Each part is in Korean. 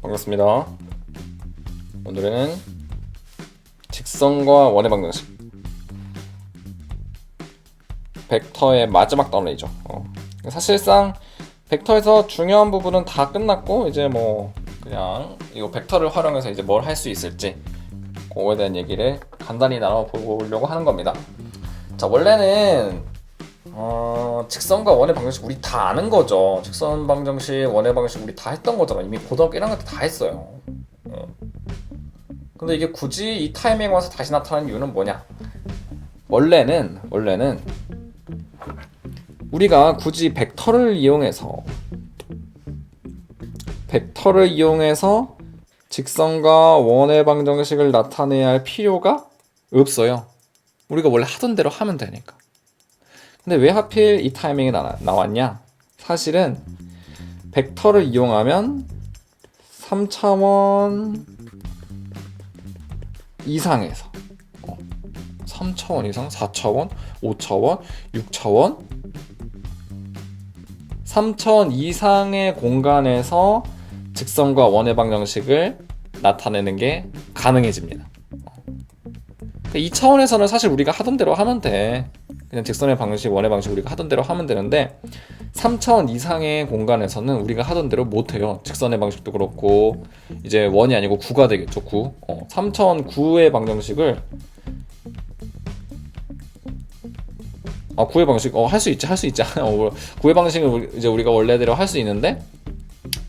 반갑습니다. 오늘은 직선과 원의 방정식 벡터의 마지막 단원이죠. 사실상 벡터에서 중요한 부분은 다 끝났고 이제 뭐 그냥 이거 벡터를 활용해서 이제 뭘 할 수 있을지 그거에 대한 얘기를 간단히 나눠보려고 하는 겁니다. 자, 원래는 직선과 원의 방정식 우리 다 아는 거죠. 직선 방정식, 원의 방정식 우리 다 했던 거잖아. 이미 고등학교 1학년 때 다 했어요. 근데 이게 굳이 이 타이밍에 와서 다시 나타나는 이유는 뭐냐? 원래는 우리가 굳이 벡터를 이용해서 직선과 원의 방정식을 나타내야 할 필요가 없어요. 우리가 원래 하던 대로 하면 되니까. 근데 왜 하필 이 타이밍에 나왔냐? 사실은 벡터를 이용하면 3차원 이상에서 3차원 이상, 4차원, 5차원, 6차원 3차원 이상의 공간에서 직선과 원의 방정식을 나타내는 게 가능해집니다. 2차원에서는 사실 우리가 하던 대로 하면 돼. 그냥 직선의 방정식, 원의 방식 우리가 하던 대로 하면 되는데 3차원 이상의 공간에서는 우리가 하던 대로 못해요. 직선의 방식도 그렇고 이제 원이 아니고 구가 되겠죠. 9. 3차원 9의 방정식을 9의 방식 할 수 있지. 9의 방식은 이제 우리가 원래대로 할 수 있는데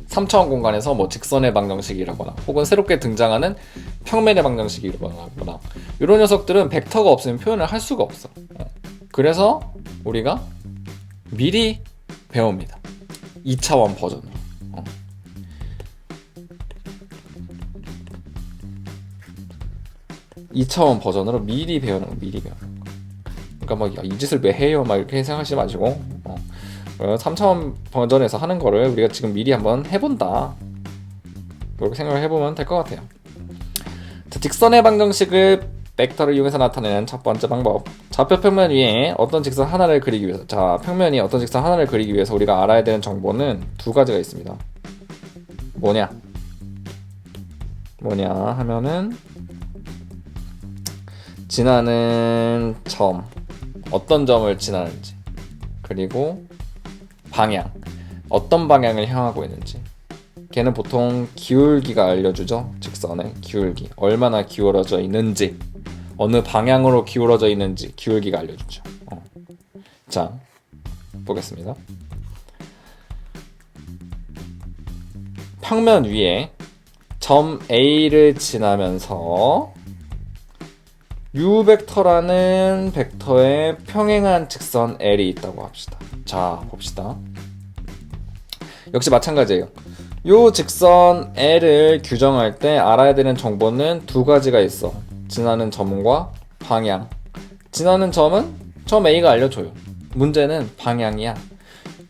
3차원 공간에서 뭐 직선의 방정식이라거나 혹은 새롭게 등장하는 평면의 방정식이라거나 이런 녀석들은 벡터가 없으면 표현을 할 수가 없어. 그래서 우리가 미리 배웁니다. 2차원 버전으로. 2차원 버전으로 미리 배우는 거. 그러니까 막 이 짓을 왜 해요? 막 이렇게 생각하지 마시고 3차원 버전에서 하는 거를 우리가 지금 미리 한번 해본다. 그렇게 생각을 해보면 될 것 같아요. 자, 직선의 방정식을 벡터를 이용해서 나타내는 첫 번째 방법. 좌표 평면 위에 어떤 직선 하나를 그리기 위해서, 평면이 어떤 직선 하나를 그리기 위해서 우리가 알아야 되는 정보는 두 가지가 있습니다. 뭐냐 하면은 지나는 점, 어떤 점을 지나는지, 그리고 방향, 어떤 방향을 향하고 있는지. 걔는 보통 기울기가 알려주죠. 직선의 기울기, 얼마나 기울어져 있는지, 어느 방향으로 기울어져 있는지 기울기가 알려주죠. 자, 보겠습니다. 평면 위에 점 A를 지나면서 U벡터라는 벡터에 평행한 직선 L이 있다고 합시다. 자, 봅시다. 역시 마찬가지예요. 요 직선 L을 규정할 때 알아야 되는 정보는 두 가지가 있어. 지나는 점과 방향. 지나는 점은 점 A가 알려줘요. 문제는 방향이야.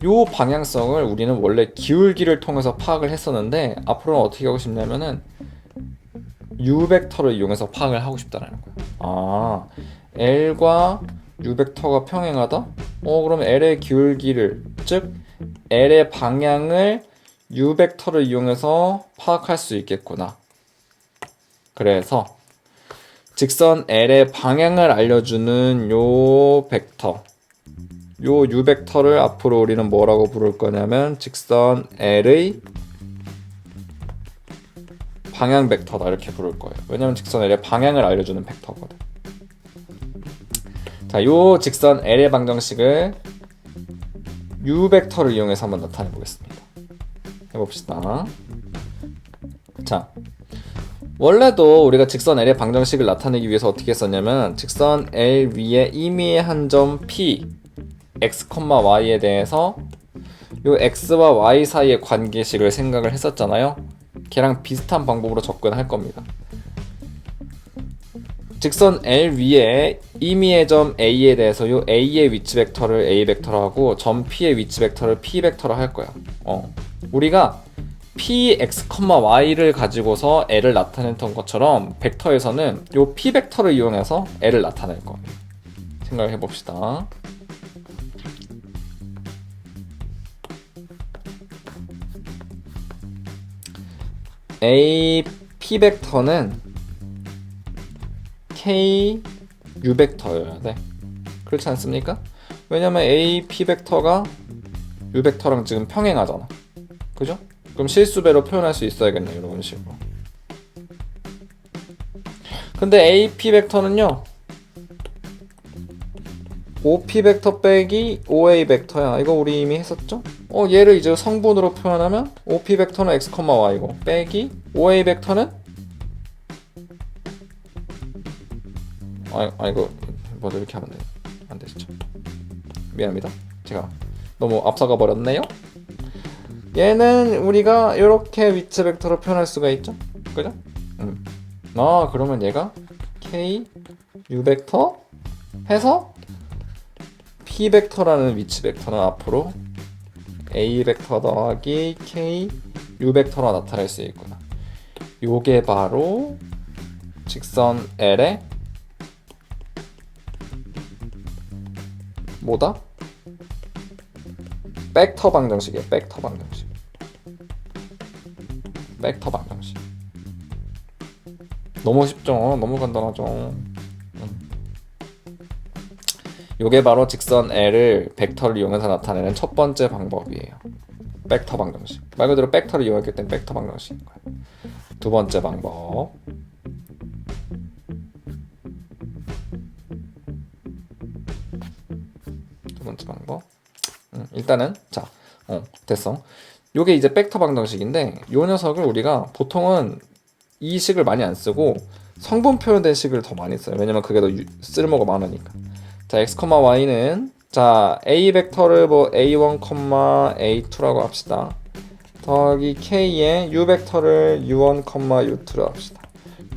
요 방향성을 우리는 원래 기울기를 통해서 파악을 했었는데 앞으로는 어떻게 하고 싶냐면은 U벡터를 이용해서 파악을 하고 싶다는 거야. L과 U벡터가 평행하다? 그럼 L의 기울기를, 즉 L의 방향을 U벡터를 이용해서 파악할 수 있겠구나. 그래서 직선 L의 방향을 알려주는 요 벡터, 요 U벡터를 앞으로 우리는 뭐라고 부를 거냐면 직선 L의 방향 벡터다 이렇게 부를 거예요. 왜냐면 직선 L의 방향을 알려주는 벡터거든. 자, 요 직선 L의 방정식을 U벡터를 이용해서 한번 나타내 보겠습니다. 해봅시다. 자, 원래도 우리가 직선 L의 방정식을 나타내기 위해서 어떻게 했었냐면 직선 L 위에 임의의 한 점 P, x, y에 대해서 요 x와 y 사이의 관계식을 생각을 했었잖아요. 걔랑 비슷한 방법으로 접근할 겁니다. 직선 L 위에 임의의 점 A에 대해서 요 A의 위치 벡터를 A 벡터로 하고 점 P의 위치 벡터를 P 벡터로 할 거야. 우리가 Px, y를 가지고서 L을 나타냈던 것처럼 벡터에서는 요 P 벡터를 이용해서 L을 나타낼 거예요. 생각을 해봅시다. A P 벡터는 K U 벡터여야 돼. 그렇지 않습니까? 왜냐면 A P 벡터가 U 벡터랑 지금 평행하잖아. 그죠? 그럼 실수배로 표현할 수 있어야겠네, 이런 식으로. 근데 A P 벡터는요, O P 벡터 빼기 O A 벡터야. 이거 우리 이미 했었죠? 얘를 이제 성분으로 표현하면 O P 벡터는 X, Y고 빼기 O A 벡터는 이거 뭐죠? 이렇게 하면 안 되시죠? 미안합니다. 제가 너무 앞서가 버렸네요. 얘는 우리가 이렇게 위치 벡터로 표현할 수가 있죠? 그죠? 그러면 얘가 K U 벡터 해서 P 벡터라는 위치 벡터는 앞으로 A 벡터 더하기 K U 벡터로 나타낼 수 있구나. 요게 바로 직선 L의 뭐다? 벡터 방정식이에요. 벡터 방정식. 벡터 방정식. 너무 쉽죠? 너무 간단하죠? 요게 바로 직선 L을 벡터를 이용해서 나타내는 첫 번째 방법이에요. 벡터 방정식. 말 그대로 벡터를 이용했기 때문에 벡터 방정식인 거예요. 두 번째 방법. 일단은 자, 됐어. 요게 이제 벡터 방정식인데 요 녀석을 우리가 보통은 이 식을 많이 안 쓰고 성분 표현된 식을 더 많이 써요. 왜냐면 그게 더 쓸모가 많으니까. 자, x, y는 자, a 벡터를 뭐 a1, a2라고 합시다. 더하기 k의 u 벡터를 u1, u2라고 합시다.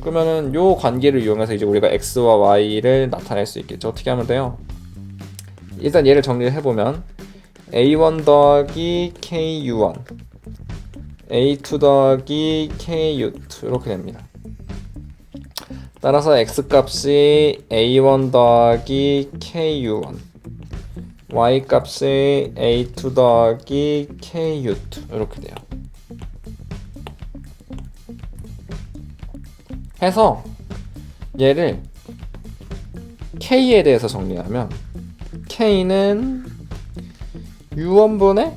그러면은 요 관계를 이용해서 이제 우리가 x와 y를 나타낼 수 있겠죠. 어떻게 하면 돼요? 일단 얘를 정리를 해보면 a1 더하기 ku1 a2 더하기 ku2 이렇게 됩니다. 따라서 x 값이 a1 더하기 ku1 y 값이 a2 더하기 ku2 이렇게 돼요. 해서 얘를 k에 대해서 정리하면 k는 u1분의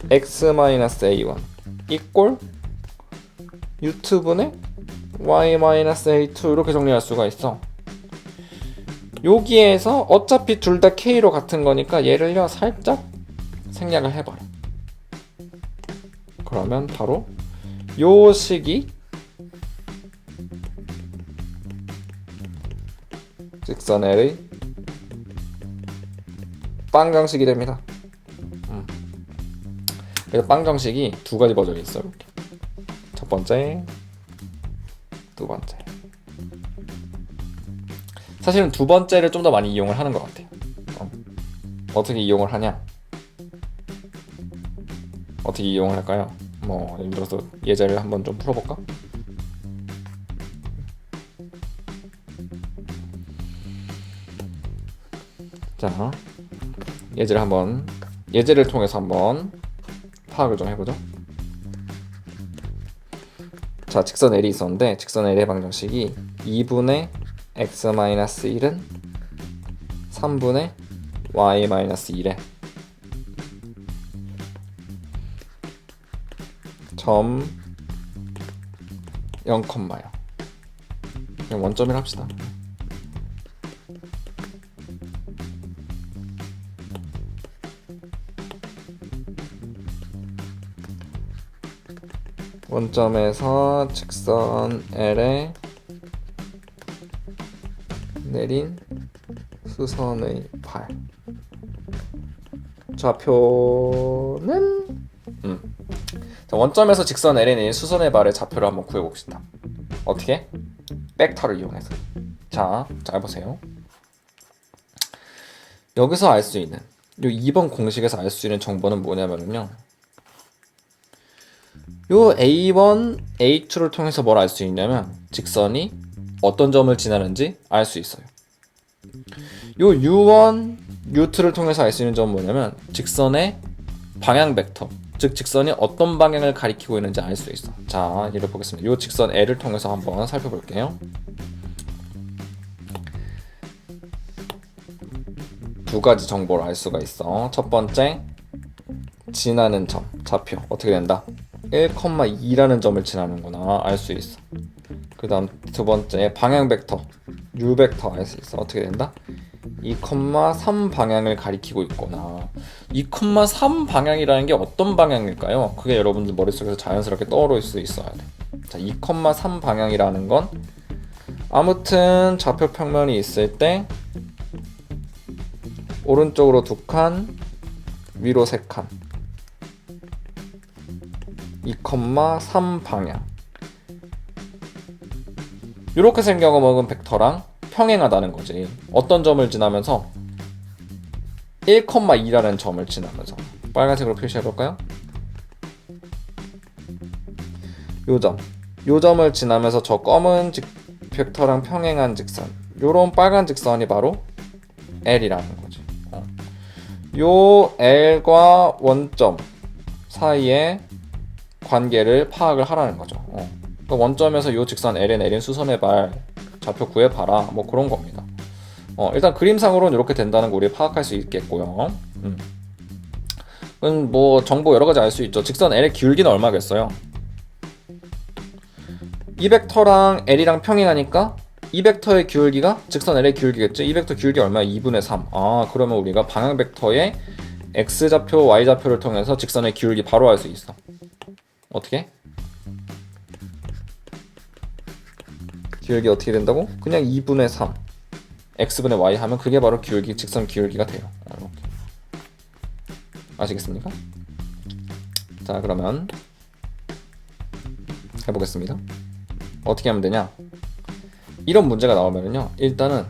x-a1 이꼴 u2분의 y-a2 이렇게 정리할 수가 있어. 여기에서 어차피 둘 다 k로 같은 거니까 얘를요 살짝 생략을 해버려. 그러면 바로 요 식이 직선 L의 방정식이 됩니다. 그래서 방정식이 두 가지 버전이 있어요. 이렇게. 첫 번째, 두 번째. 사실은 두 번째를 좀 더 많이 이용을 하는 것 같아요. 어떻게 이용을 하냐? 어떻게 이용을 할까요? 뭐 예를 들어서 예제를 한번 좀 풀어볼까? 자, 예제를 통해서 한번 파악을 좀 해보죠. 자, 직선 L이 있었는데 직선 L의 방정식이 2분의 x-1은 3분의 y-1에 점 0, 0. 그냥 원점을 합시다. 원점에서 직선 L에 내린 수선의 발 좌표는 자, 원점에서 직선 L에 내린 수선의 발의 좌표를 한번 구해봅시다. 어떻게? 벡터를 이용해서. 자, 잘 보세요. 여기서 알 수 있는 요 2번 공식에서 알 수 있는 정보는 뭐냐면요, 요 A1, A2를 통해서 뭘 알 수 있냐면 직선이 어떤 점을 지나는지 알 수 있어요. 요 U1, U2를 통해서 알 수 있는 점은 뭐냐면 직선의 방향 벡터, 즉 직선이 어떤 방향을 가리키고 있는지 알 수 있어. 자, 예를 보겠습니다. 이 직선 L을 통해서 한번 살펴볼게요. 두 가지 정보를 알 수가 있어. 첫 번째, 지나는 점, 좌표 어떻게 된다? 1,2라는 점을 지나는구나 알 수 있어. 그 다음 두 번째, 방향 벡터 U 벡터 알 수 있어. 어떻게 된다? 2,3 방향을 가리키고 있구나. 2,3 방향이라는 게 어떤 방향일까요? 그게 여러분들 머릿속에서 자연스럽게 떠오를 수 있어야 돼. 자, 2,3 방향이라는 건 아무튼 좌표 평면이 있을 때 오른쪽으로 2칸, 위로 3칸, 2,3 방향. 이렇게 생겨먹은 벡터랑 평행하다는 거지. 어떤 점을 지나면서 1,2라는 점을 지나면서 빨간색으로 표시해볼까요? 요 점을 지나면서 저 검은 벡터랑 평행한 직선, 요런 빨간 직선이 바로 L이라는 거지. 요 L과 원점 사이의 관계를 파악을 하라는 거죠. 그러니까 원점에서 요 직선 L인 수선해발 좌표 구해봐라, 뭐 그런 겁니다. 일단 그림상으로는 이렇게 된다는 거 우리 파악할 수 있겠고요. 뭐 정보 여러 가지 알 수 있죠. 직선 L의 기울기는 얼마겠어요? 이 벡터랑 L이랑 평행하니까 이 벡터의 기울기가 직선 L의 기울기겠죠. 이 벡터 기울기 얼마야? 2분의 3. 그러면 우리가 방향 벡터의 X좌표, Y좌표를 통해서 직선의 기울기 바로 알 수 있어. 어떻게? 기울기 어떻게 된다고? 그냥 2분의 3 X분의 Y 하면 그게 바로 기울기, 직선 기울기가 돼요. 이렇게. 아시겠습니까? 자, 그러면 해보겠습니다. 어떻게 하면 되냐? 이런 문제가 나오면은요, 일단은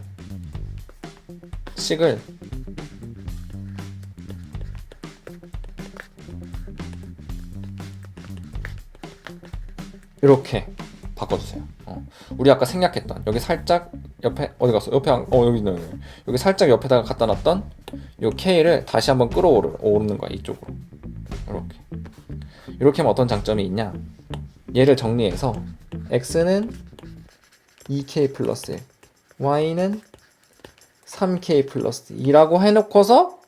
식을 이렇게 바꿔주세요. 우리 아까 생략했던 여기 살짝 옆에 어디 갔어? 옆에 여기 있네. 여기 살짝 옆에다가 갖다 놨던 요 K를 다시 한번 끌어오르는 거야, 이쪽으로. 이렇게 하면 어떤 장점이 있냐? 얘를 정리해서 X는 2K 플러스 1, Y는 3K 플러스 2라고 해놓고서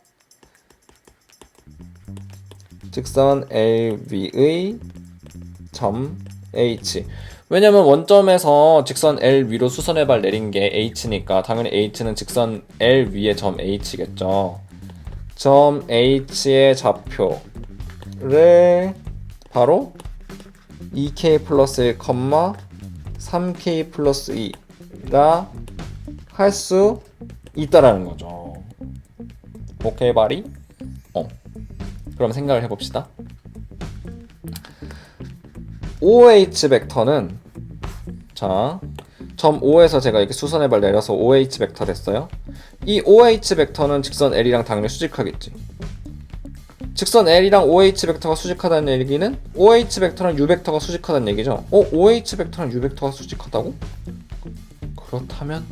직선 LV의 점 H. 왜냐면 원점에서 직선 L 위로 수선해발 내린 게 H니까 당연히 H는 직선 L 위에 점 H겠죠. 점 H의 좌표를 바로 2K 플러스 1, 3K 플러스 2라 할 수 있다라는 거죠. 오케이, 바리? 그럼 생각을 해봅시다. OH 벡터는 자, 점 O에서 제가 이렇게 수선해발 내려서 OH 벡터 됐어요. 이 OH 벡터는 직선 L이랑 당연히 수직하겠지. 직선 L이랑 OH 벡터가 수직하다는 얘기는 OH 벡터랑 U 벡터가 수직하다는 얘기죠. OH 벡터랑 U 벡터가 수직하다고? 그렇다면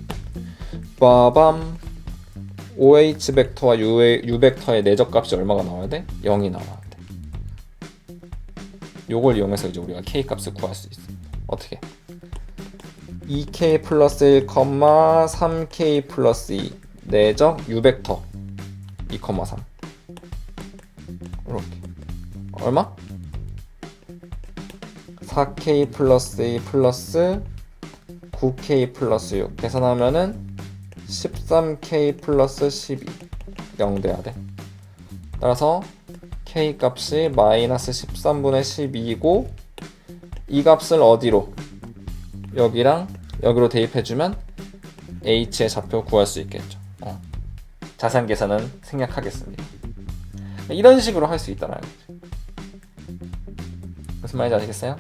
빠밤, OH 벡터와 U 벡터의 내적값이 얼마가 나와야 돼? 0이 나와야 돼. 요걸 이용해서 이제 우리가 K 값을 구할 수 있어. 어떻게? 2K 플러스 1, 3K 플러스 2 내적 U 벡터 2,3 이렇게 얼마? 4K 플러스 2 플러스 9K 플러스 6 계산하면은 13K 플러스 12 0 돼야 돼. 따라서 K 값이 마이너스 13분의 12이고 이 값을 어디로? 여기랑 여기로 대입해주면 H의 좌표 구할 수 있겠죠. 자세한 계산은 생략하겠습니다. 이런 식으로 할 수 있다는 거지. 무슨 말인지 아시겠어요?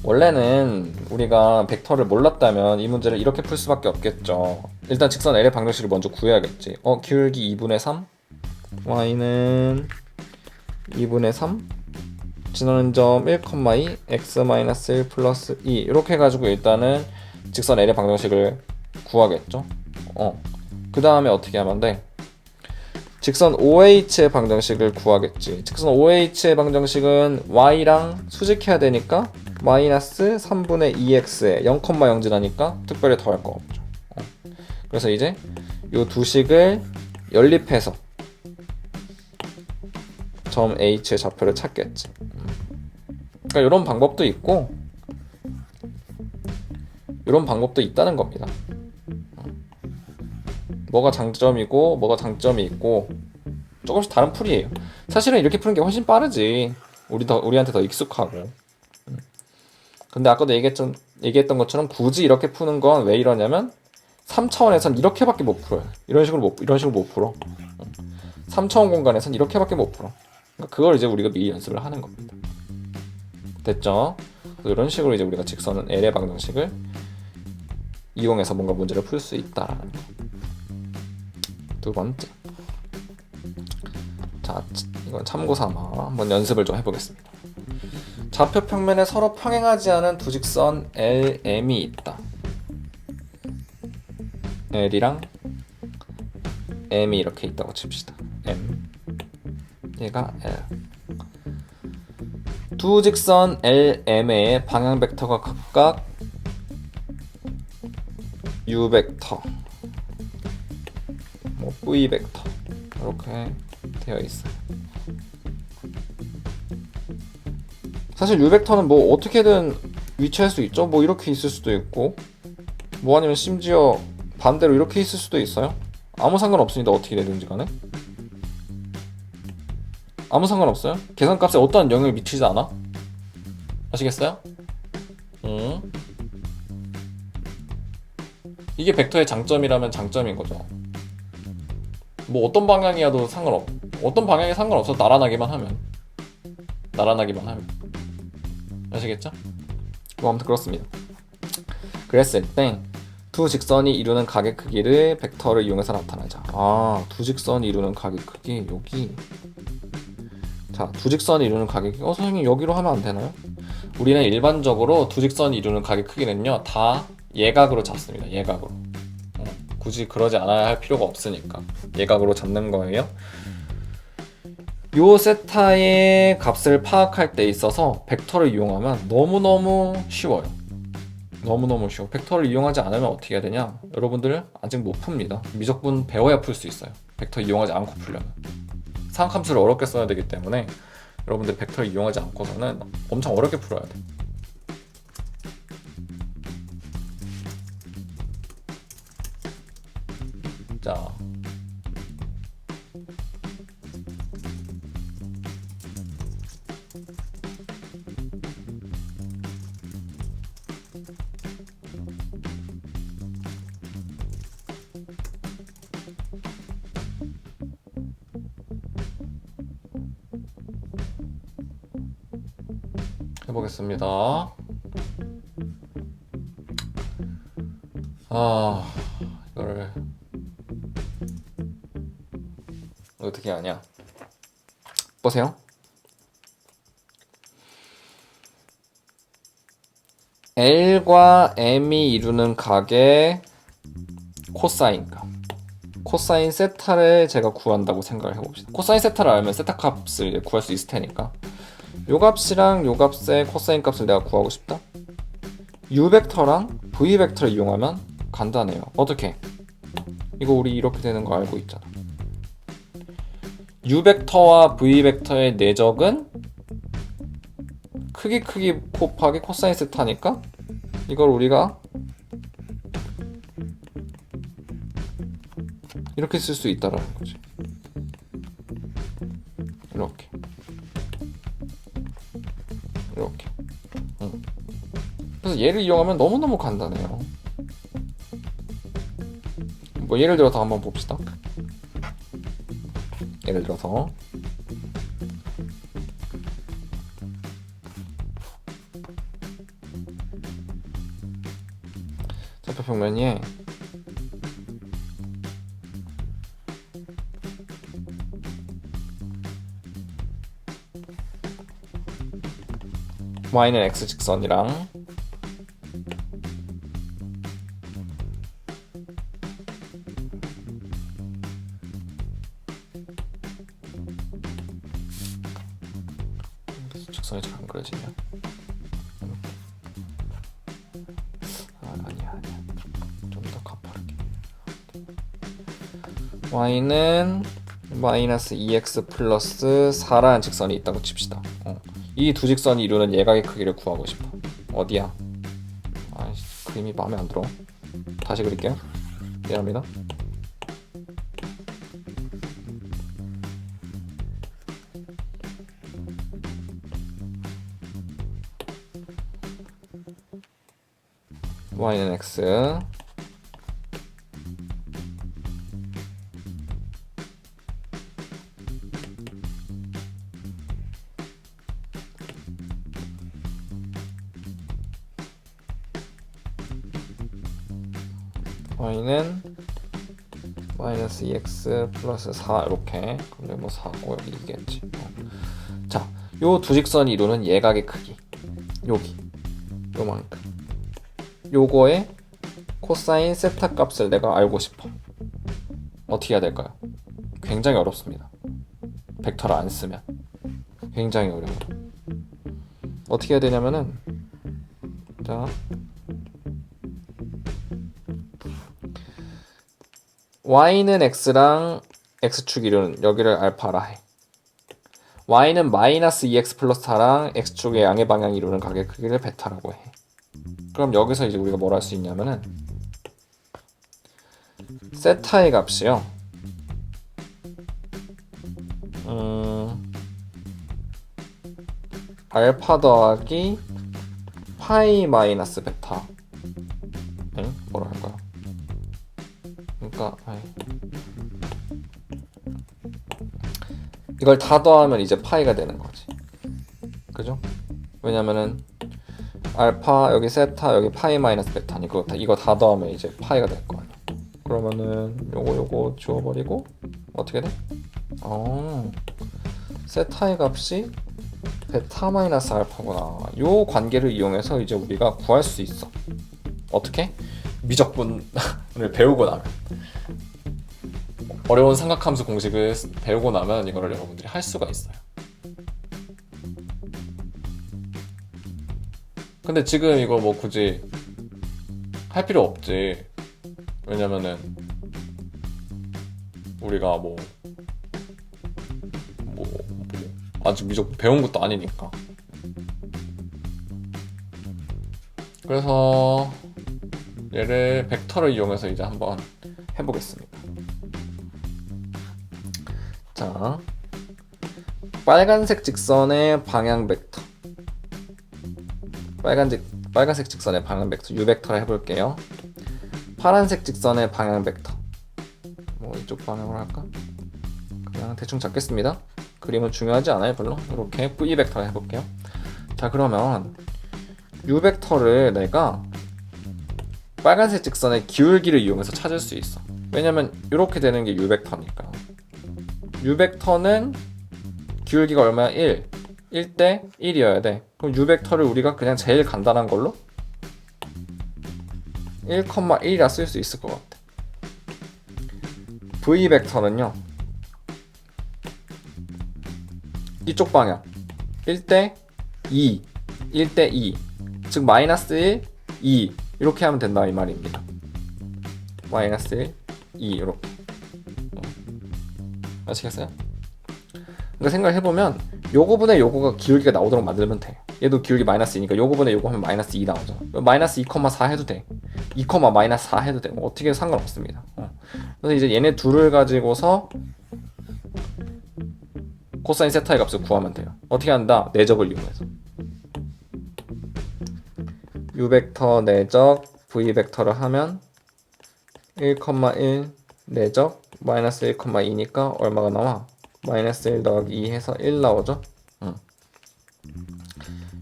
원래는 우리가 벡터를 몰랐다면 이 문제를 이렇게 풀 수밖에 없겠죠. 일단 직선 L의 방정식을 먼저 구해야겠지. 기울기 2분의 3, Y는 2분의 3, 지나는 점 1,2, X-1 플러스 2 이렇게 해가지고 일단은 직선 L의 방정식을 구하겠죠. 그 다음에 어떻게 하면 돼? 직선 OH의 방정식을 구하겠지. 직선 OH의 방정식은 y랑 수직해야 되니까 마이너스 3분의 2x에 0,0 지나니까 특별히 더할 거 없죠. 그래서 이제 요 두 식을 연립해서 점 H의 좌표를 찾겠지. 그러니까 이런 방법도 있고 이런 방법도 있다는 겁니다. 뭐가 장점이고 뭐가 장점이 있고 조금씩 다른 풀이에요. 사실은 이렇게 푸는 게 훨씬 빠르지. 우리한테 더 익숙하고. 근데 아까도 얘기했던 것처럼 굳이 이렇게 푸는 건 왜 이러냐면 3차원에선 이렇게밖에 못 풀어요. 이런 식으로 못 풀어. 3차원 공간에선 이렇게밖에 못 풀어. 그러니까 그걸 이제 우리가 미리 연습을 하는 겁니다. 됐죠? 이런 식으로 이제 우리가 직선은 L의 방정식을 이용해서 뭔가 문제를 풀 수 있다라는 거. 두 번째. 자, 이건 참고 삼아 한번 연습을 좀 해보겠습니다. 좌표 평면에 서로 평행하지 않은 두 직선 LM이 있다. L이랑 M이 이렇게 있다고 칩시다. M 얘가 L. 두 직선 LM의 방향 벡터가 각각 U 벡터, V 벡터 이렇게 되어 있어요. 사실 U 벡터는 뭐 어떻게든 위치할 수 있죠. 뭐 이렇게 있을 수도 있고, 뭐 아니면 심지어 반대로 이렇게 있을 수도 있어요. 아무 상관없습니다. 어떻게 되든지 간에 아무 상관없어요. 계산값에 어떠한 영향을 미치지 않아. 아시겠어요? 이게 벡터의 장점이라면 장점인 거죠. 뭐 어떤 방향이어도 어떤 방향에 상관없어. 나란하기만 하면 아시겠죠? 뭐 아무튼 그렇습니다. 그랬을 때 두 직선이 이루는 각의 크기를 벡터를 이용해서 나타내자. 두 직선이 이루는 각의 크기 여기. 자, 두 직선이 이루는 각의 크기. 선생님 여기로 하면 안 되나요? 우리는 일반적으로 두 직선이 이루는 각의 크기는요 다 예각으로 잡습니다. 예각으로. 굳이 그러지 않아야 할 필요가 없으니까 예각으로 잡는 거예요. 요 세타의 값을 파악할 때 있어서 벡터를 이용하면 너무너무 쉬워요. 너무너무 쉬워. 벡터를 이용하지 않으면 어떻게 해야 되냐? 여러분들 아직 못 풉니다. 미적분 배워야 풀 수 있어요. 벡터 이용하지 않고 풀려면. 상함수를 어렵게 써야 되기 때문에 여러분들 벡터를 이용하지 않고서는 엄청 어렵게 풀어야 돼. 자, 해보겠습니다. 이거를 어떻게 하냐? 보세요. L과 M이 이루는 각의 코사인값. 코사인 세타를 제가 구한다고 생각을 해봅시다. 코사인 세타를 알면 세타 값을 구할 수 있을 테니까. 요 값이랑 요 값의 코사인 값을 내가 구하고 싶다. U 벡터랑 V 벡터를 이용하면 간단해요. 어떻게? 이거 우리 이렇게 되는 거 알고 있잖아. U 벡터와 V 벡터의 내적은 크기 곱하기 코사인 세타니까 이걸 우리가 이렇게 쓸 수 있다라는 거지. 이렇게. 그래서 얘를 이용하면 너무너무 간단해요. 뭐 예를 들어서 한번 봅시다. 예를 들어서 좌표 평면이 y는 x 직선이랑 직선이 잘 안 그려지냐? 아니야. 좀 더 가파르게. y는 마이너스 2x 플러스 4라는 직선이 있다고 칩시다. 이 두 직선이 이루는 예각의 크기를 구하고 싶어. 어디야? 그림이 마음에 안 들어. 다시 그릴게요. 미안합니다. y는 x, y는 마이너스 2x 플러스 4 이렇게. 그럼 뭐 4고 여기 2겠지. 자, 요 두 직선이 이루는 예각의 크기 여기 요만큼. 요거의 코사인 세타 값을 내가 알고 싶어. 어떻게 해야 될까요? 굉장히 어렵습니다. 벡터를 안 쓰면 굉장히 어려워요. 어떻게 해야 되냐면은, 자, y는 x랑 x축 이루는 여기를 알파라 해. y는 마이너스 2x 플러스 4랑 x축의 양의 방향 이루는 각의 크기를 베타라고 해. 그럼 여기서 이제 우리가 뭘 할 수 있냐면은, 세타의 값이요, 알파 더하기 파이 마이너스 베타. 뭐라 할까요? 그러니까 이걸 다 더하면 이제 파이가 되는 거지. 그죠? 왜냐면은 알파 여기 세타 여기 파이 마이너스 베타니 이거 다 더하면 이제 파이가 될 거 아니야. 그러면은 요거 지워버리고 어떻게 돼? 세타의 값이 베타 마이너스 알파구나. 요 관계를 이용해서 이제 우리가 구할 수 있어. 어떻게? 미적분을 배우고 나면, 어려운 삼각함수 공식을 배우고 나면 이거를 여러분들이 할 수가 있어요. 근데 지금 이거 뭐 굳이 할 필요 없지. 왜냐면은 우리가 아직 미적분 배운 것도 아니니까. 그래서 얘를 벡터를 이용해서 이제 한번 해보겠습니다. 자, 빨간색 직선의 방향 벡터, 빨간색 직선의 방향 벡터 u 벡터를 해볼게요. 파란색 직선의 방향 벡터, 뭐 이쪽 방향으로 할까? 그냥 대충 잡겠습니다. 그림은 중요하지 않아요 별로. 이렇게 v 벡터를 해볼게요. 자, 그러면 u 벡터를 내가 빨간색 직선의 기울기를 이용해서 찾을 수 있어. 왜냐면 이렇게 되는 게 u 벡터니까. u 벡터는 기울기가 얼마야? 1대 1이어야 돼. 그럼 u 벡터를 우리가 그냥 제일 간단한 걸로 1,1이라 쓸 수 있을 것 같아. v 벡터는요, 이쪽 방향 1대 2, 1대 2, 즉 마이너스 1, 2 이렇게 하면 된다 이 말입니다. 마이너스 1, 2 이렇게. 아시겠어요? 그러니까 생각해보면 요거분의 요거가 기울기가 나오도록 만들면 돼. 얘도 기울기 마이너스 2니까 요거분의 요거 하면 마이너스 2 나오죠. 마이너스 2,4 해도 돼. 2, 마이너스 4 해도 돼. 어떻게 상관없습니다. 그래서 이제 얘네 둘을 가지고서 코사인 세타의 값을 구하면 돼요. 어떻게 한다? 내적을 이용해서. u 벡터 내적 v 벡터를 하면 1,1 내적 마이너스 1,2니까 얼마가 나와? 마이너스 1 더하기 2 해서 1 나오죠?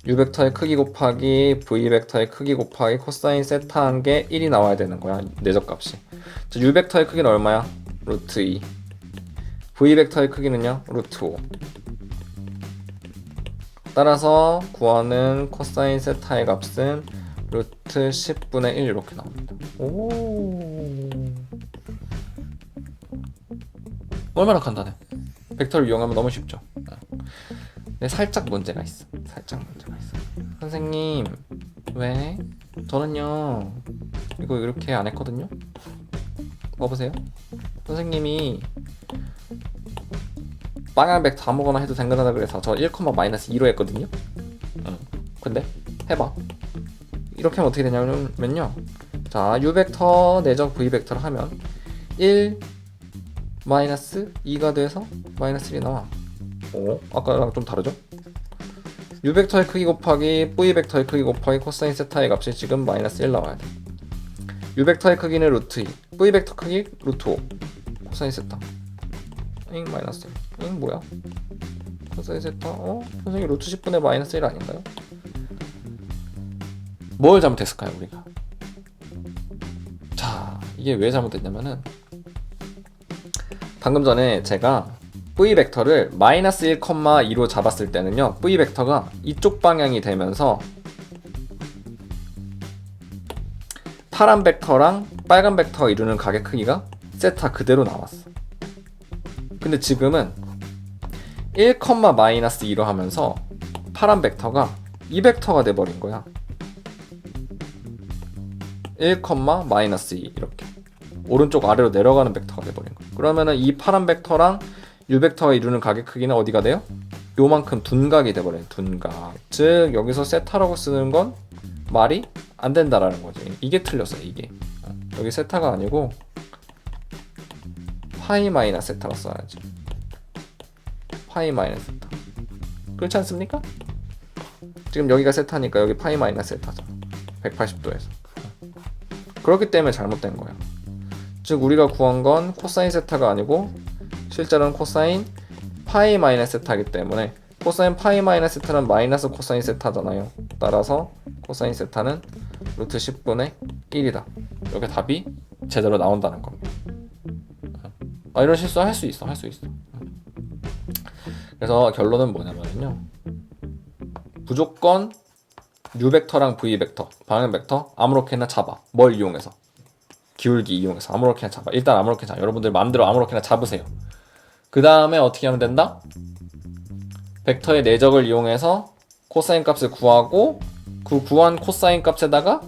u 벡터의 크기 곱하기 v 벡터의 크기 곱하기 코사인 세타 한 게 1이 나와야 되는 거야, 내적 값이. 자, u 벡터의 크기는 얼마야? 루트 2. v 벡터의 크기는요? 루트 5. 따라서 구하는 코사인 세타의 값은 루트 10분의 1 이렇게 나옵니다. 오, 얼마나 간단해. 벡터를 이용하면 너무 쉽죠. 근데 살짝 문제가 있어. 선생님, 왜? 저는요, 이거 이렇게 안 했거든요? 먹어보세요. 선생님이 방향 벡터 아무거나 해도 된다고 그래서 저 1,-2로 했거든요? 근데 해봐. 이렇게 하면 어떻게 되냐면요. 자, u 벡터 내적 v 벡터를 하면 1 2가 돼서 -1이 나와. 오, 아까랑 좀 다르죠? u 벡터의 크기 곱하기 v 벡터의 크기 곱하기 코사인 세타의 값이 지금 -1 나와야 돼. u 벡터의 크기는 루트 2, v 벡터 크기 루트 5, 코사인 세타. 잉 마이너스 1. 잉 뭐야? 코사인 세타. 선생님 루트 10분의 -1 아닌가요? 뭘 잘못했을까요 우리가? 자, 이게 왜 잘못됐냐면은 방금 전에 제가 v 벡터를 -1,2로 잡았을 때는요, v 벡터가 이쪽 방향이 되면서 파란 벡터랑 빨간 벡터가 이루는 가게 크기가 세타 그대로 나왔어. 근데 지금은 1,-2로 하면서 파란 벡터가 이 벡터가 돼버린 거야. 1,-2 이렇게 오른쪽 아래로 내려가는 벡터가 돼버린 거야. 그러면은 이 파란 벡터랑 u 벡터가 이루는 가게 크기는 어디가 돼요? 요만큼 둔각이 돼버려요. 둔각. 즉 여기서 세타라고 쓰는 건 말이 안 된다라는 거지. 이게 틀렸어요. 이게 여기 세타가 아니고 파이 마이너스 세타로 써야지. 파이 마이너스 세타. 그렇지 않습니까? 지금 여기가 세타니까 여기 파이 마이너스 세타죠. 180도에서. 그렇기 때문에 잘못된 거야. 즉 우리가 구한 건 코사인 세타가 아니고 실제로는 코사인 파이 마이너스 세타이기 때문에 코사인 파이 마이너스 세타는 마이너스 코사인 세타잖아요. 따라서 코사인 세타는 루트 10분의 1이다. 이렇게 답이 제대로 나온다는 겁니다. 이런 실수 할 수 있어. 그래서 결론은 뭐냐면요, 무조건 u 벡터랑 v 벡터, 방향 벡터 아무렇게나 잡아. 뭘 이용해서? 기울기 이용해서 아무렇게나 잡아. 일단 아무렇게나 잡아. 여러분들 마음대로 아무렇게나 잡으세요. 그 다음에 어떻게 하면 된다? 벡터의 내적을 이용해서 코사인 값을 구하고 그 구한 코사인 값에다가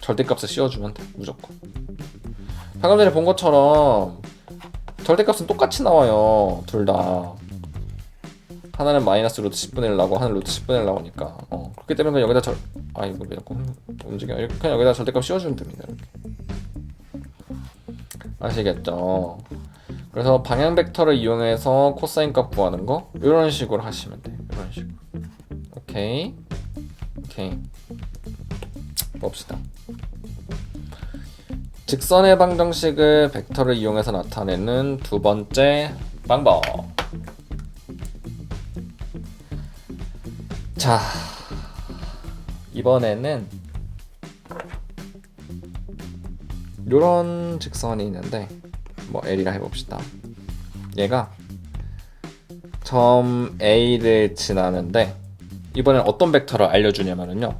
절대값을 씌워주면 돼. 무조건. 방금 전에 본 것처럼 절대값은 똑같이 나와요. 둘 다. 하나는 마이너스 루트 10분의 1 나오고 하나는 루트 10분의 1 나오니까. 그렇기 때문에 그냥 여기다 이거 왜 자꾸 움직여. 그냥 여기다 절대값 씌워주면 됩니다. 이렇게. 아시겠죠? 그래서 방향 벡터를 이용해서 코사인 값 구하는 거 이런 식으로 하시면 돼요. 이런 식으로. 오케이. 봅시다. 직선의 방정식을 벡터를 이용해서 나타내는 두 번째 방법. 자, 이번에는 요런 직선이 있는데 뭐 L이라 해봅시다. 얘가 점 A를 지나는데 이번엔 어떤 벡터를 알려주냐면요,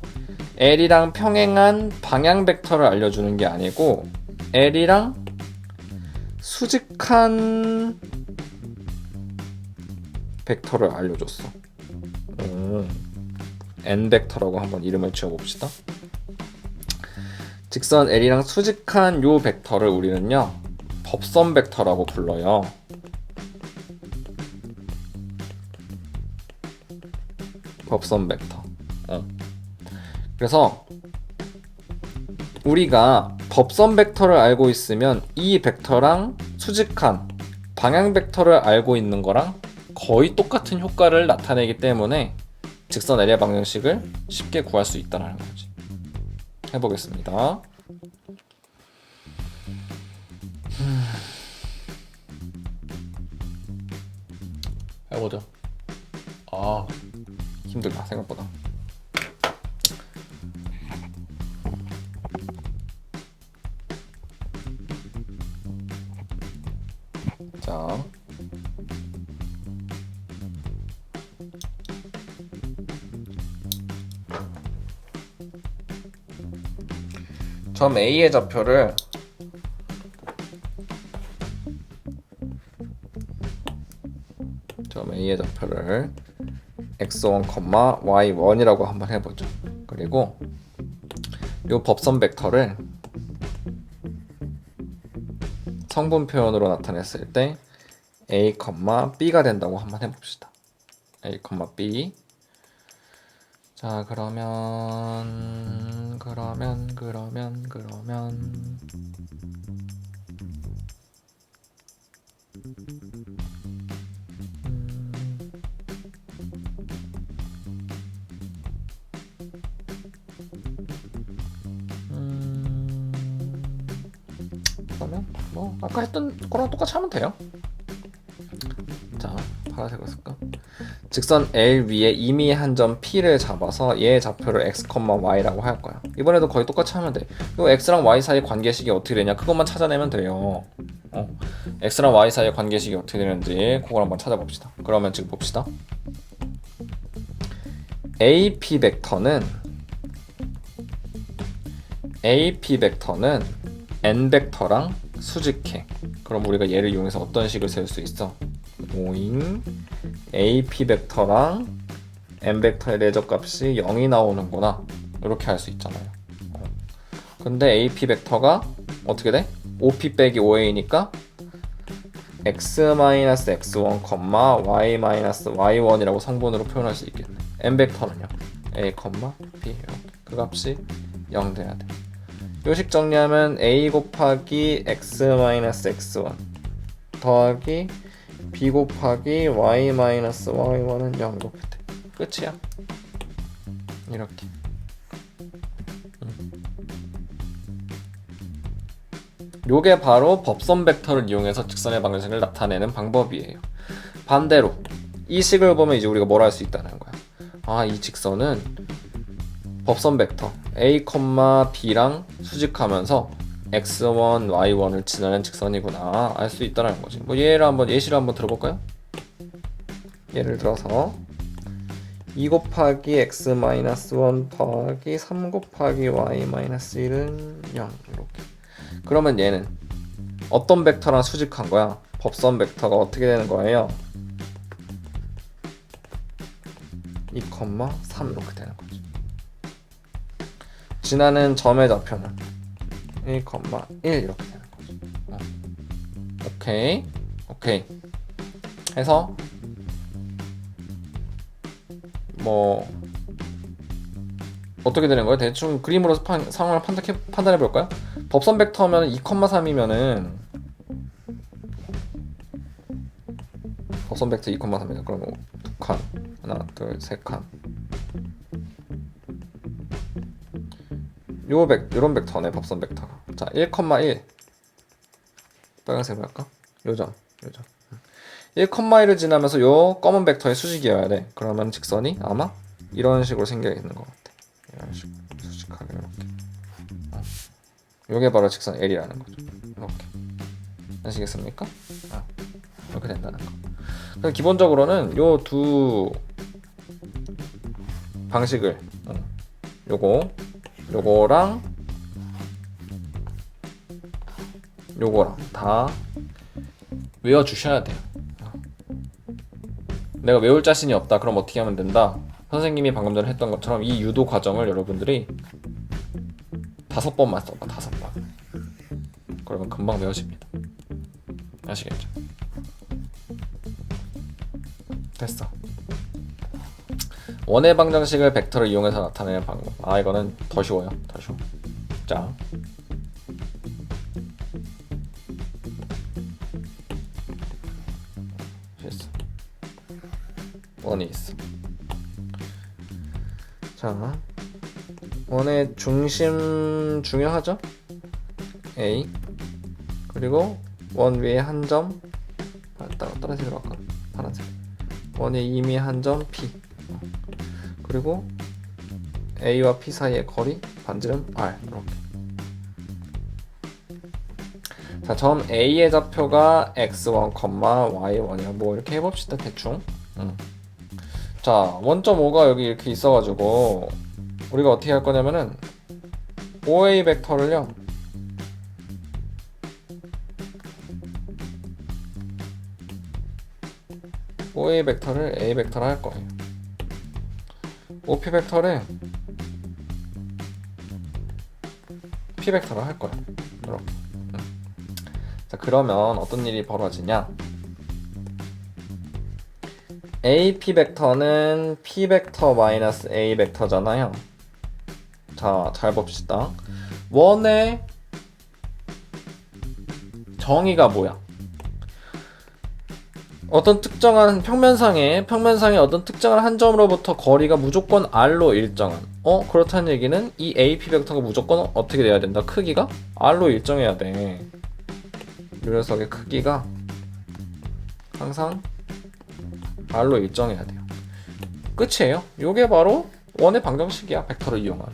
L이랑 평행한 방향 벡터를 알려주는 게 아니고 L이랑 수직한 벡터를 알려줬어. N 벡터라고 한번 이름을 지어봅시다. 직선 L이랑 수직한 요 벡터를 우리는요, 법선 벡터라고 불러요. 법선 벡터. 그래서 우리가 법선 벡터를 알고 있으면 이 벡터랑 수직한 방향 벡터를 알고 있는 거랑 거의 똑같은 효과를 나타내기 때문에 직선 L의 방정식을 쉽게 구할 수 있다는 거지. 해보겠습니다. 해보죠. 힘들다 생각보다. 자, 점 A의 좌표를 점 A의 좌표를 x1, y1이라고 한번 해보죠. 그리고 이 법선 벡터를 성분 표현으로 나타냈을 때 a, b가 된다고 한번 해봅시다. a, b. 자, 그러면 그러면 뭐 아까 했던 거랑 똑같이 하면 돼요. 자, 파란색으로 쓸까? 직선 L 위에 이미 한 점 P를 잡아서 얘의 좌표를 x, y라고 할 거야. 이번에도 거의 똑같이 하면 돼. 이 x랑 y 사이 관계식이 어떻게 되냐 그것만 찾아내면 돼요. x랑 y 사이의 관계식이 어떻게 되는지 그걸 한번 찾아봅시다. 그러면 지금 봅시다. AP 벡터는 n 벡터랑 수직해. 그럼 우리가 얘를 이용해서 어떤 식을 세울 수 있어? 오잉 AP 벡터랑 n 벡터의 내적값이 0이 나오는구나. 이렇게 할 수 있잖아요. 근데 AP 벡터가 어떻게 돼? OP 빼기 OA니까 x-x1, y-y1이라고 성분으로 표현할 수 있겠네. n 벡터는요. a, b 그 값이 0 돼야 돼. 요식 정리하면 a 곱하기 x-x1 더하기 b 곱하기 y-y1은 0 이렇게 돼. 끝이야. 이렇게. 요게 바로 법선 벡터를 이용해서 직선의 방정식을 나타내는 방법이에요. 반대로 이 식을 보면 이제 우리가 뭘 할 수 있다는 거야. 아, 이 직선은 법선 벡터 a, b랑 수직하면서 x1, y1을 지나는 직선이구나 알 수 있다는 거지. 뭐 예시를 한번 들어볼까요? 예를 들어서 2 곱하기 x-1 더하기 3 곱하기 y-1은 0 이렇게. 그러면 얘는 어떤 벡터랑 수직한 거야? 법선 벡터가 어떻게 되는 거예요? 2, 3 이렇게 되는 거지. 지나는 점의 좌표는 1, 1 이렇게 되는 거지. 오케이. 해서 뭐 어떻게 되는 거야? 대충 그림으로 상황을 판단해 볼까요? 법선 벡터면 2, 3이면은 법선 벡터 2, 3이면 그럼 2칸 하나, 둘, 세 칸. 요런 벡터네, 법선 벡터가. 자, 1, 1 빨간색으로 할까? 요점 1, 1을 지나면서 요 검은 벡터의 수직이어야 돼. 그러면 직선이 아마 이런 식으로 생겨 있는 것 같아. 이런 식으로 수직하게 이렇게. 요게 바로 직선 L이라는 거죠. 이렇게. 아시겠습니까? 이렇게 된다는 거. 그래서 기본적으로는 요 두 방식을 요거랑 다 외워주셔야 돼요. 내가 외울 자신이 없다. 그럼 어떻게 하면 된다? 선생님이 방금 전에 했던 것처럼 이 유도 과정을 여러분들이 5번만 써봐. 5번. 그러면 금방 외워집니다. 아시겠죠? 됐어. 원의 방정식을 벡터를 이용해서 나타내는 방법. 이거는 더 쉬워요. 자, 됐어. 원이 있어. 자, 원의 중심 중요하죠? A. 그리고 원 위에 한 점, 다른 색으로 할까? 파란색. 원의 이미 한 점 P. 그리고 A와 P 사이의 거리, 반지름 R. 이렇게. 자, 점 A의 좌표가 x1, y1이야. 뭐 이렇게 해봅시다, 대충. 자, 원점 5가 여기 이렇게 있어가지고 우리가 어떻게 할 거냐면은 OA 벡터를요, OA 벡터를 A 벡터로 할 거예요. OP 벡터를 P 벡터로 할 거예요. 이렇게. 자, 그러면 어떤 일이 벌어지냐? AP 벡터는 P 벡터 마이너스 A 벡터잖아요. 자, 잘 봅시다. 원의 정의가 뭐야? 어떤 특정한 평면상에 어떤 특정한 한 점으로부터 거리가 무조건 R로 일정한. 그렇다는 얘기는 이 AP 벡터가 무조건 어떻게 돼야 된다? 크기가 R로 일정해야 돼. 이 녀석의 크기가 항상 R로 일정해야 돼요. 끝이에요. 이게 바로 원의 방정식이야. 벡터를 이용한.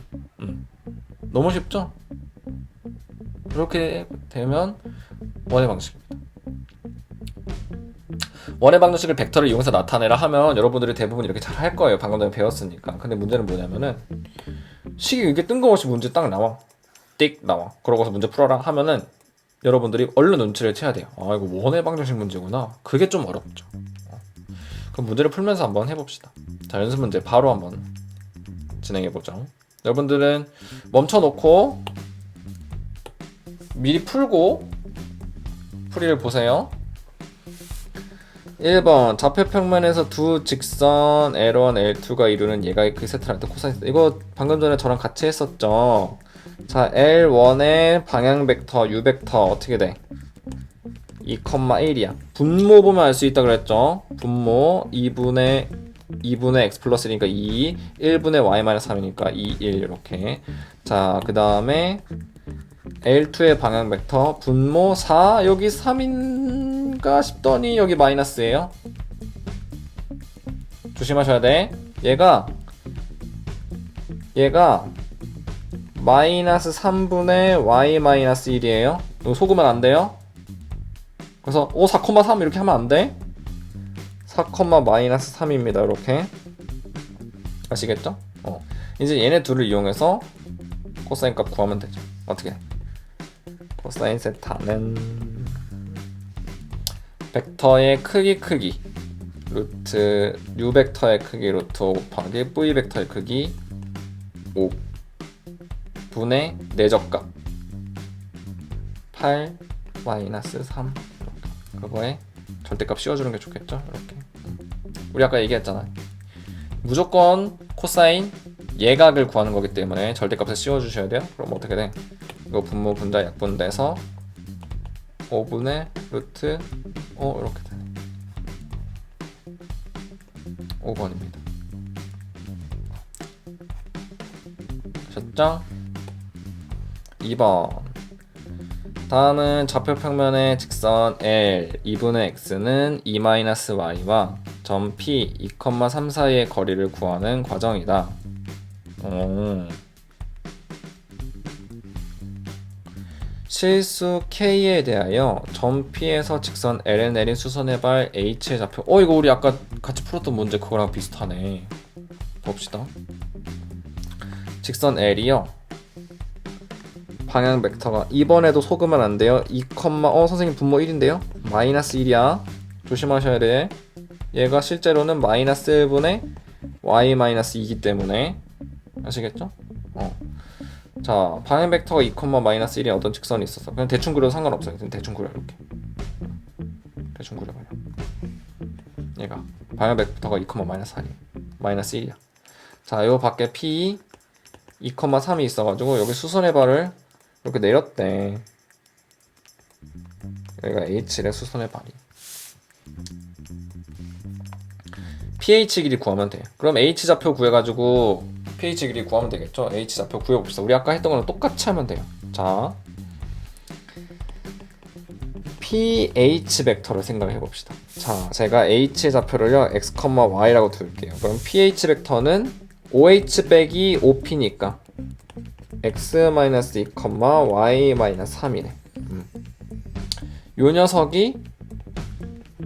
너무 쉽죠? 이렇게 되면 원의 방정식입니다. 원의 방정식을 벡터를 이용해서 나타내라 하면 여러분들이 대부분 이렇게 잘 할 거예요. 방금 전에 배웠으니까. 근데 문제는 뭐냐면은 식이 이렇게 뜬금없이 문제 딱 나와. 띡 나와. 그러고서 문제 풀어라 하면은 여러분들이 얼른 눈치를 채야 돼요. 아, 이거 원의 방정식 문제구나. 그게 좀 어렵죠. 그럼 문제를 풀면서 한번 해봅시다. 자, 연습 문제 바로 한번 진행해보죠. 여러분들은 멈춰놓고 미리 풀고 풀이를 보세요. 1번 좌표평면에서 두 직선 L1, L2가 이루는 예각의 크기 세타를 할 때 코사인 세타. 이거 방금 전에 저랑 같이 했었죠. 자, L1의 방향 벡터 U 벡터 어떻게 돼? 2,1이야. 분모 보면 알 수 있다 그랬죠. 분모 2분의 x 플러스 1이니까 2, 1분의 y 마이너스 3이니까 2, 1 이렇게. 자, 그 다음에 L2의 방향 벡터 분모 4, 여기 3인가 싶더니 여기 마이너스예요. 조심하셔야 돼. 얘가 마이너스 3분의 y 마이너스 1이에요. 이거 속으면 안 돼요. 그래서 4,3 이렇게 하면 안 돼. 4, 마이너스 3입니다. 이렇게. 아시겠죠? 이제 얘네 둘을 이용해서 코사인 값 구하면 되죠. 어떻게? 코사인 세타는 벡터의 크기 루트 U 벡터의 크기 루트 5 곱하기 V 벡터의 크기 5 분의 내적값 8 마이너스 3 그거에 절대값 씌워주는 게 좋겠죠? 이렇게. 우리 아까 얘기했잖아. 무조건 코사인 예각을 구하는 거기 때문에 절대값을 씌워주셔야 돼요. 그럼 어떻게 돼? 이거 분모 분자 약분돼서 5분의 루트 5 이렇게 되네. 5번입니다. 아셨죠? 2번. 다음은 좌표평면의 직선 L 2분의 x는 2-y와 점 P 2,3 사이의 거리를 구하는 과정이다. 실수 K에 대하여 점 P에서 직선 L에 내린 수선의 발 H의 좌표. 이거 우리 아까 같이 풀었던 문제 그거랑 비슷하네. 봅시다. 직선 L이요. 방향 벡터가 이번에도 속으면 안 돼요. 2, 선생님 분모 1인데요. 마이너스 1이야. 조심하셔야 돼. 얘가 실제로는 마이너스 1분의 y 마이너스 2이기 때문에 아시겠죠? 자, 방향 벡터가 2, 마이너스 1이 어떤 직선이 있어서 그냥 대충 그려도 상관없어요. 그냥 대충 그려 이렇게. 대충 그려봐요. 얘가 방향 벡터가 2, 마이너스 4이 마이너스 1이야. 자, 요 밖에 P 2,3이 있어가지고 여기 수선의 발을 이렇게 내렸대. 여기가 H래 수선의 발이. pH 길이 구하면 돼. 그럼 H 좌표 구해가지고 pH 길이 구하면 되겠죠. H 좌표 구해봅시다. 우리 아까 했던 거랑 똑같이 하면 돼요. 자, pH 벡터를 생각을 해봅시다. 자, 제가 H의 좌표를요 x, y라고 둘게요. 그럼 pH 벡터는 OH 빼기 OP니까 x-2, y-3이네. 요 녀석이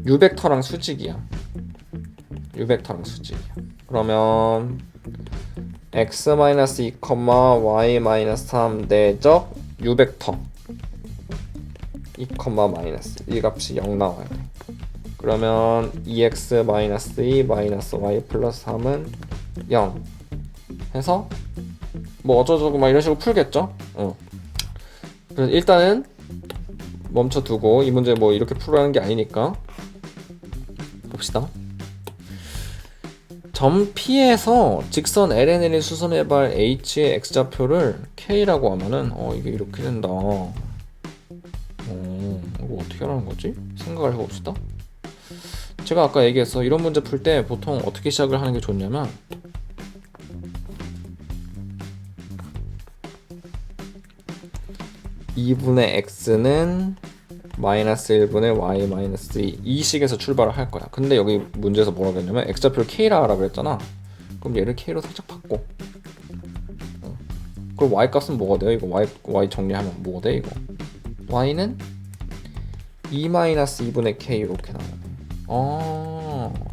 U 벡터랑 수직이야. U 벡터랑 수직이야. 그러면 x-2, y-3 내적 U 벡터 2, 마이너스 이 값이 0 나와야 돼. 그러면 2x 마이너스 2 마이너스 y 플러스 3은 0 해서 뭐 어쩌고저쩌고 막 이런 식으로 풀겠죠. 그래서 일단은 멈춰두고 이 문제 뭐 이렇게 풀라는 게 아니니까 봅시다. 점 P에서 직선 LNL이 수선해발 H의 X좌표를 K라고 하면은 이게 이렇게 된다. 이거 어떻게 하라는 거지? 생각을 해봅시다. 제가 아까 얘기했어. 이런 문제 풀 때 보통 어떻게 시작을 하는 게 좋냐면 (2분의 x는) 마이너스 1분의 y 마이너스 2 이 식에서 출발을 할 거야. 근데 여기 문제에서 뭐라고 했냐면 x좌표를 k라 하라 그랬잖아. 그럼 얘를 k로 살짝 바꿔. 그럼 y 값은 뭐가 돼요? 이거 y 정리하면 뭐가 돼 이거? y는 2 마이너스 2분의 k 이렇게 나오네.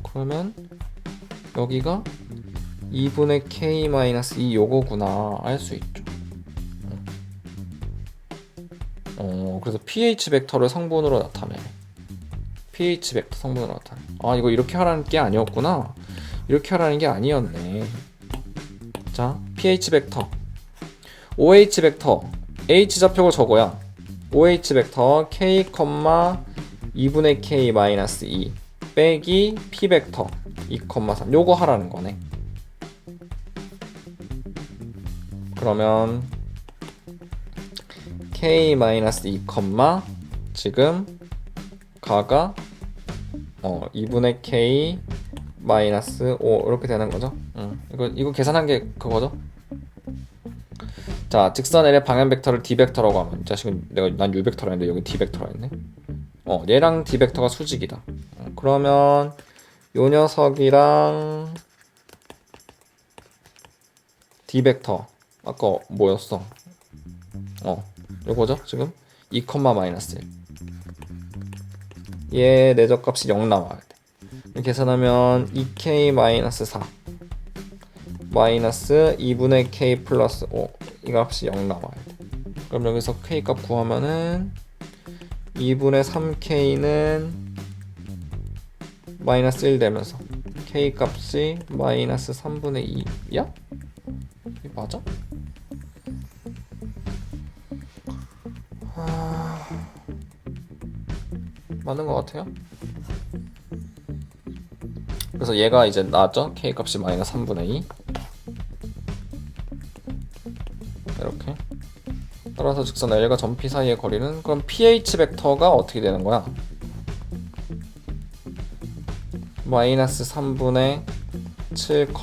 그러면 여기가 2분의 k 마이너스 2 요거구나 알 수 있죠. 그래서 pH 벡터를 성분으로 나타내. pH 벡터 성분으로 나타내. 이거 이렇게 하라는 게 아니었구나. 이렇게 하라는 게 아니었네. 자, pH 벡터, OH 벡터, H 좌표가 저거야. OH 벡터 k, 2분의 k 마이너스 2 빼기 p 벡터 2,3 요거 하라는 거네. 그러면 k 마이너스 2, 지금 가가 2분의 k 마이너스 5 이렇게 되는 거죠. 이거 계산한 게 그거죠. 자, 직선 L의 방향 벡터를 d 벡터라고 하면, 자 지금 난 u 벡터라 했는데 여기 d 벡터라 했네. 얘랑 d 벡터가 수직이다. 그러면 요 녀석이랑 d 벡터 아까 뭐였어? 요거죠 지금 2, 마이너스 1. 얘 내적값이 0 나와야 돼. 계산하면 2k 마이너스 4 마이너스 2분의 k 플러스 5 이 값이 0 나와야 돼. 그럼 여기서 k 값 구하면은 2분의 3k는 마이너스 1 되면서 k 값이 마이너스 3분의 2야? 이게 맞아? 맞는 것 같아요. 그래서 얘가 이제 나왔죠? k 값이 마이너스 3분의 2 이렇게. 따라서 직선 L과 점 P 사이의 거리는, 그럼 pH 벡터가 어떻게 되는 거야? 마이너스 3분의 7,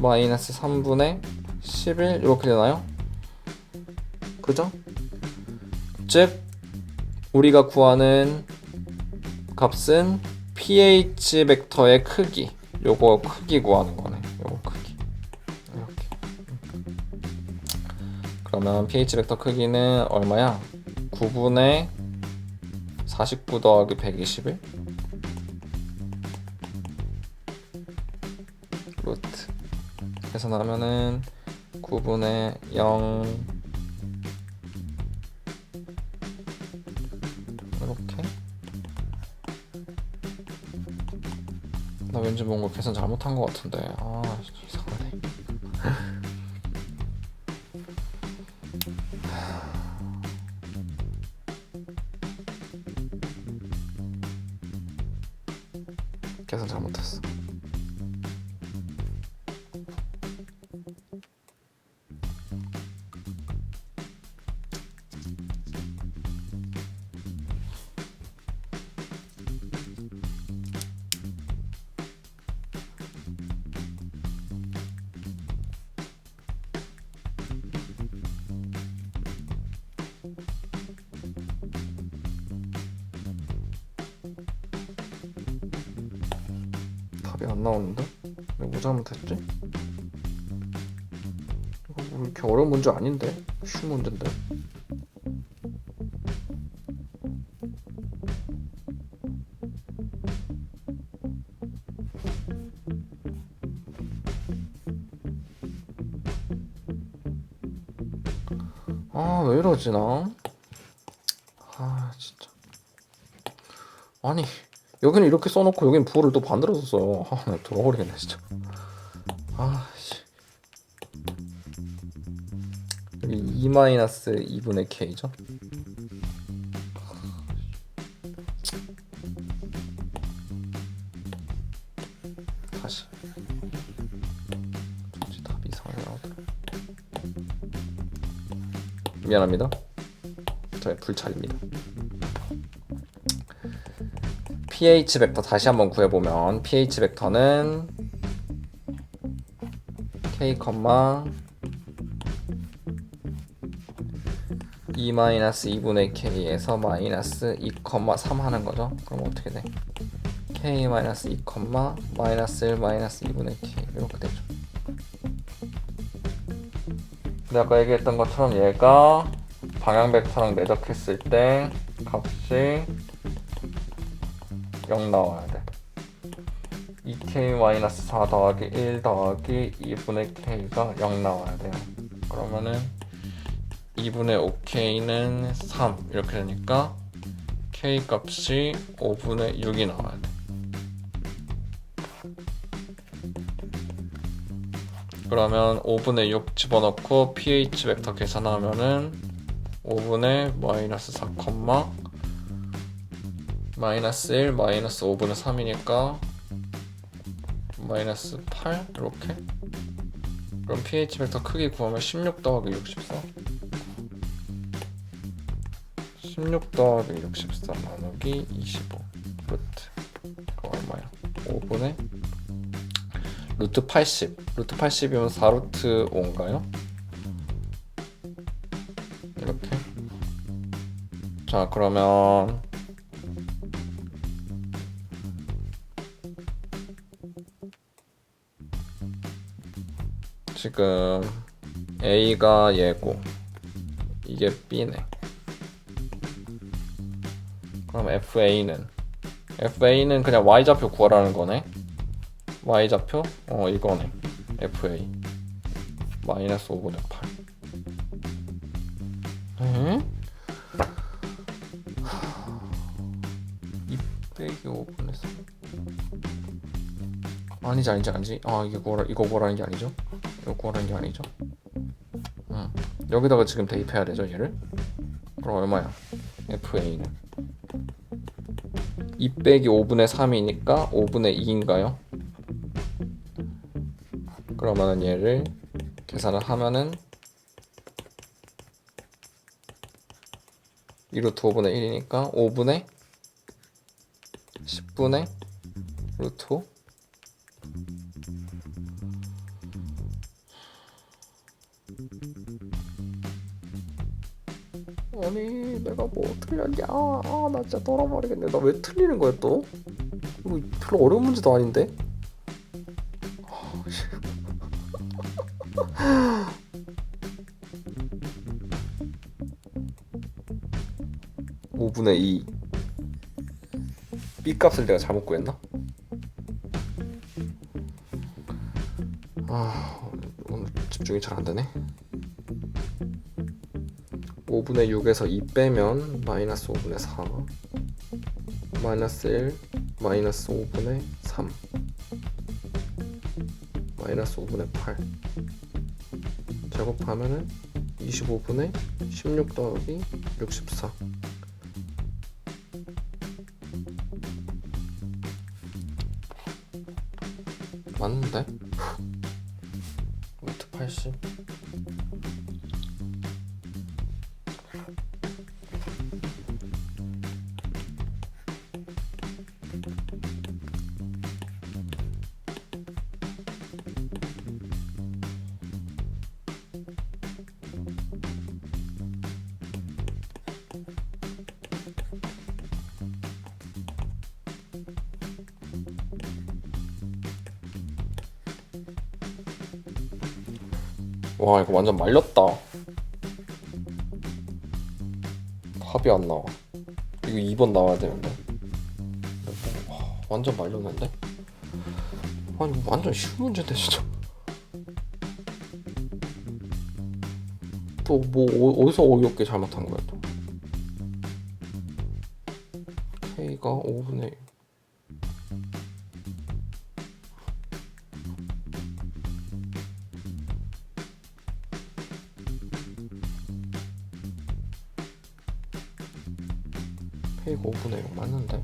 마이너스 3분의 11 이렇게 되나요? 그죠? 즉 우리가 구하는 값은 pH 벡터의 크기, 요거 크기 구하는 거네. 요거 크기 이렇게. 그러면 pH 벡터 크기는 얼마야? 9분의 49 더하기 121 루트 계산하면은 9분의 0 이렇게. 나 왠지 뭔가 계산 잘못한 것 같은데 이상하네. 계산 잘못했어. 답이 안 나오는데? 내가 뭐 잘못했지? 이거 뭐 이렇게 어려운 문제 아닌데? 쉬운 문제인데? 왜 이러지 나? 진짜. 아니 여기는 이렇게 써놓고 여기는 부호를 또 반대로 썼어요. 나 돌아버리겠네 진짜. 씨. 여기 2-2분의 k죠. 다시 답이 이상하게 나오더라. 미안합니다. 저의 불찰입니다. pH 벡터 다시 한번 구해보면 pH 벡터는 k, 2-2분의 k에서 마이너스 2,3 하는 거죠. 그럼 어떻게 돼? k 마이너스 2, 마이너스 1 마이너스 2분의 k 이렇게 되죠. 근데 아까 얘기했던 것처럼 얘가 방향 벡터랑 매적했을 때 값이 0 나와야 돼. 2k-4 더하기 1 더하기 2분의 k가 0 나와야 돼요. 그러면은 2분의 5k는 3 이렇게 되니까 k 값이 5분의 6이 나와야 돼. 그러면 5분의 6 집어넣고 pH 벡터 계산하면은 5분의 마이너스 4, 마이너스 1 마이너스 5분의 3이니까 마이너스 8 이렇게. 그럼 pH 벡터 크기 구하면 16 더하기 64 16 더하기 64 나누기 25 루트 그거 얼마야? 5분의 루트 80 루트 80이면 4루트 5인가요? 이렇게. 자 그러면 지금 A가 얘고 이게 B네. 그럼 FA는 그냥 Y좌표 구하라는 거네. Y좌표? 이거네. FA 마이너스 5분의 8. 에? 2 빼기 5분의 3. 아니지. 이거 구하라는 게 아니죠? 이거 구하라는 게 아니죠? 여기다가 지금 대입해야 되죠, 얘를? 그럼 얼마야? FA는 2 빼기 5분의 3이니까 5분의 2인가요? 그러면은 얘를 계산을 하면은 2루트 5분의 1이니까 5분의 10분의 루트 5. 아니 내가 뭐 틀렸냐. 나 진짜 돌아버리겠네. 나 왜 틀리는 거야 또? 이거 별로 어려운 문제도 아닌데. 5분의 2 B 값을 내가 잘못 구했나? 오늘 집중이 잘 안되네. 5분의 6에서 2 빼면 마이너스 5분의 4 마이너스 1 마이너스 5분의 3 마이너스 5분의 8 제곱하면은 25분의 16 더하기 64 맞는데? 루트 80. 와 이거 완전 말렸다. 답이 안 나와. 이거 2번 나와야 되는데. 완전 말렸는데? 아니 이거 완전 쉬운 문제인데 진짜. 또 뭐 어디서 어이없게 잘못한 거야 또. K, 5분의 1. 페이가 5분의 1 맞는데?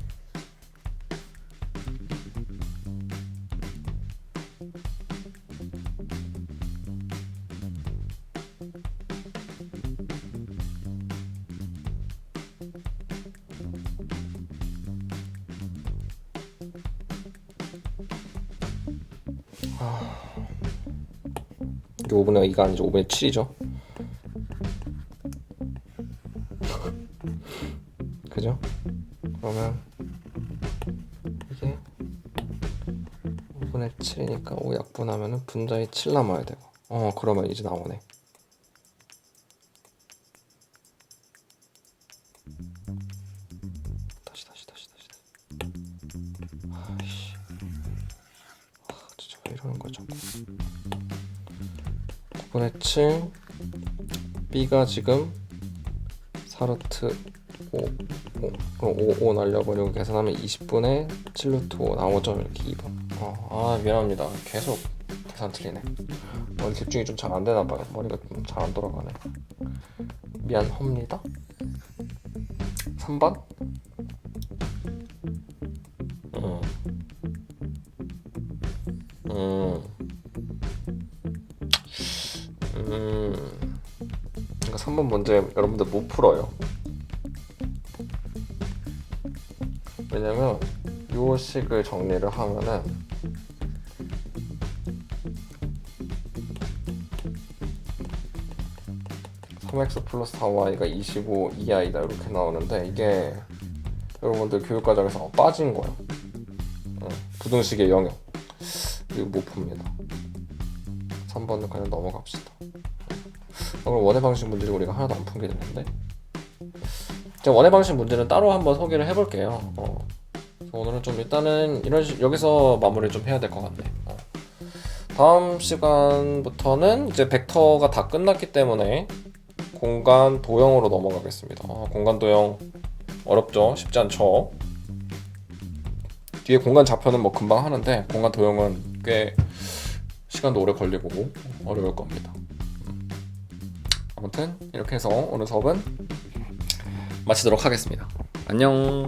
이게 5분의 2가 아니죠. 5분의 7이죠. 그죠? 그러면 이게 5분의 7이니까 5 약분하면은 분자에 7 남아야 되고. 그러면 이제 나오네. 다시. 아이씨. 진짜 왜 이러는 거죠? 9분의 7 B가 지금 4루트 5 그럼 5 날려버리고 계산하면 20분의 7루트 5 나오죠. 이렇게 2번. 미안합니다. 계속 계산 틀리네. 머리 집중이 좀 잘 안 되나봐요. 머리가 좀 잘 안 돌아가네. 미안합니다. 3번? 그러니까 3번 문제 여러분들 못 풀어요. 왜냐면 요 식을 정리를 하면은 3x 플러스 4y가 25 이하이다 이렇게 나오는데 이게 여러분들 교육과정에서 빠진 거예요. 부등식의 영역. 이거 못 풉니다. 3번은 그냥 넘어갑시다. 그럼 원의 방식 문제를 우리가 하나도 안 푼 게 됐는데, 제가 원의 방식 문제는 따로 한번 소개를 해볼게요. 오늘은 좀 일단은 여기서 마무리 좀 해야 될 것 같네. 다음 시간부터는 이제 벡터가 다 끝났기 때문에 공간 도형으로 넘어가겠습니다. 공간 도형 어렵죠? 쉽지 않죠? 뒤에 공간 좌표는 뭐 금방 하는데 공간 도형은 꽤 시간도 오래 걸리고 어려울 겁니다. 아무튼 이렇게 해서 오늘 수업은 마치도록 하겠습니다. 안녕.